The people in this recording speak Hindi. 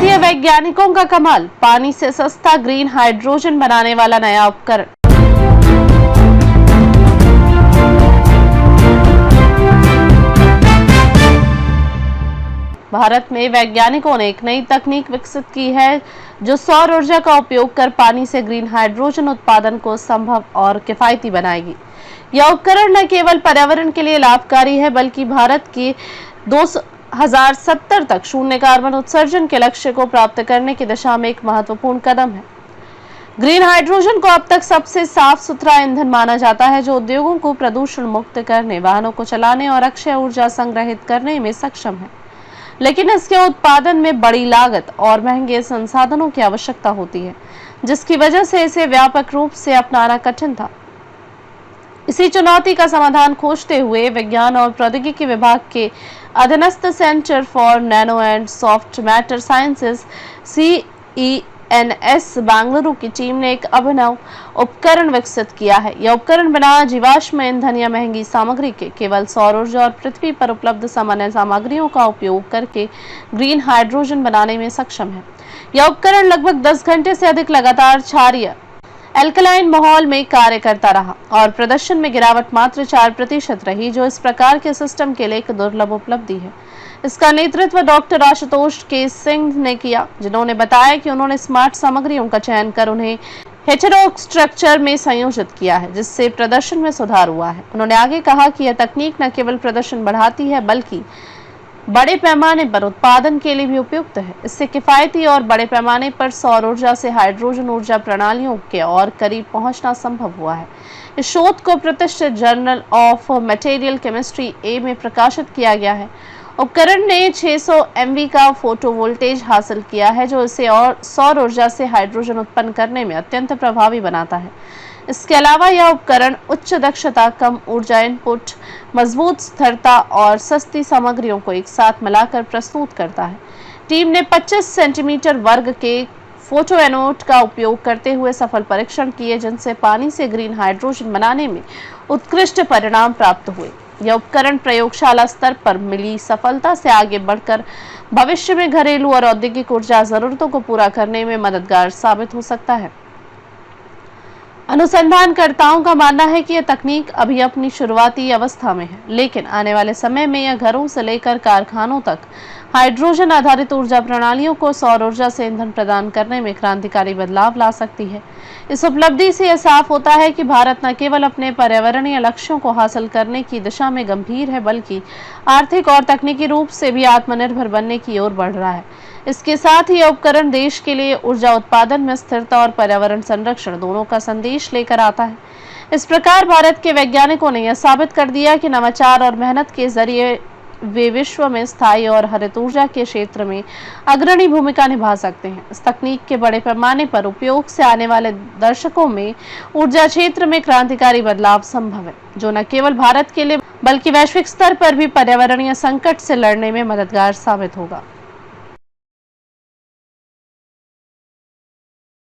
भारतीय वैज्ञानिकों का कमाल, पानी से सस्ता ग्रीन हाइड्रोजन बनाने वाला नया उपकरण। भारत में वैज्ञानिकों ने एक नई तकनीक विकसित की है जो सौर ऊर्जा का उपयोग कर पानी से ग्रीन हाइड्रोजन उत्पादन को संभव और किफायती बनाएगी। यह उपकरण न केवल पर्यावरण के लिए लाभकारी है बल्कि भारत की 2070 तक शून्य कार्बन उत्सर्जन के लक्ष्य को प्राप्त करने की दिशा में एक महत्वपूर्ण कदम है। ग्रीन हाइड्रोजन को अब तक सबसे साफ सुथरा ईंधन माना जाता है जो उद्योगों को प्रदूषण मुक्त करने, वाहनों को चलाने और अक्षय ऊर्जा संग्रहित करने में सक्षम है। लेकिन इसके उत्पादन में बड़ी लागत और महंगे संसाधनों की आवश्यकता होती है, जिसकी वजह से इसे व्यापक रूप से अपनाना कठिन था। इसी चुनौती का समाधान खोजते हुए विज्ञान और प्रौद्योगिकी विभाग के अधीनस्थ centre for nano and soft matter sciences CENS Bengaluru की टीम ने एक अभिनव उपकरण विकसित किया है। यह उपकरण बिना जीवाश्म ईंधन या महंगी सामग्री के केवल सौर ऊर्जा और पृथ्वी पर उपलब्ध सामान्य सामग्रियों का उपयोग करके ग्रीन हाइड्रोजन बनाने में सक्षम है। यह उपकरण लगभग 10 घंटे से अधिक लगातार क्षारीय एल्कलाइन माहौल में कार्य करता रहा और प्रदर्शन में गिरावट मात्र 4% रही, जो इस प्रकार के सिस्टम के लिए एक दुर्लभ उपलब्धि है। इसका नेतृत्व डॉक्टर आशुतोष के सिंह ने किया, जिन्होंने बताया कि उन्होंने स्मार्ट सामग्रियों का चयन कर उन्हें हेटेरो स्ट्रक्चर में संयोजित किया है, जिससे प्रदर्शन में सुधार हुआ है। उन्होंने आगे कहा कि यह तकनीक न केवल प्रदर्शन बढ़ाती है बल्कि बड़े पैमाने पर उत्पादन के लिए भी उपयुक्त है। इससे किफायती और बड़े पैमाने पर सौर ऊर्जा से हाइड्रोजन ऊर्जा प्रणालियों के और करीब पहुंचना संभव हुआ है। इस शोध को प्रतिष्ठित journal of material chemistry A में प्रकाशित किया गया है। उपकरण ने 600 MV का फोटो वोल्टेज हासिल किया है, जो इसे और सौर ऊर्जा से हाइड्रोजन उत्पन्न करने में अत्यंत प्रभावी बनाता है। इसके अलावा यह उपकरण उच्च दक्षता, कम ऊर्जा इनपुट, मजबूत स्थिरता और सस्ती सामग्रियों को एक साथ मिलाकर प्रस्तुत करता है। टीम ने 25 सेंटीमीटर वर्ग के फोटो एनोड का उपयोग करते हुए सफल परीक्षण किए, जिनसे पानी से ग्रीन हाइड्रोजन बनाने में उत्कृष्ट परिणाम प्राप्त हुए। यह उपकरण प्रयोगशाला स्तर पर मिली सफलता से आगे बढ़कर भविष्य में घरेलू और औद्योगिक ऊर्जा जरूरतों को पूरा करने में मददगार साबित हो सकता है। अनुसंधानकर्ताओं का मानना है कि यह तकनीक अभी अपनी शुरुआती अवस्था में है, लेकिन आने वाले समय में यह घरों से लेकर कारखानों तक हाइड्रोजन आधारित ऊर्जा प्रणालियों को सौर ऊर्जा से ईंधन प्रदान करने में क्रांतिकारी बदलाव ला सकती है। इस उपलब्धि से यह साफ होता है कि भारत न केवल अपने पर्यावरणीय लक्ष्यों को हासिल करने की दिशा में गंभीर है बल्कि आर्थिक और तकनीकी रूप से भी आत्मनिर्भर बनने की ओर बढ़ रहा है। इसके साथ ही यह उपकरण देश के लिए ऊर्जा उत्पादन में स्थिरता और पर्यावरण संरक्षण दोनों का संदेश लेकर आता है। इस प्रकार भारत के वैज्ञानिकों ने यह साबित कर दिया कि नवाचार और मेहनत के जरिए वे विश्व में स्थायी और हरित ऊर्जा के क्षेत्र में अग्रणी भूमिका निभा सकते हैं। इस तकनीक के बड़े पैमाने पर उपयोग से आने वाले दशकों में ऊर्जा क्षेत्र में क्रांतिकारी बदलाव संभव है, जो न केवल भारत के लिए बल्कि वैश्विक स्तर पर भी पर्यावरणीय संकट से लड़ने में मददगार साबित होगा।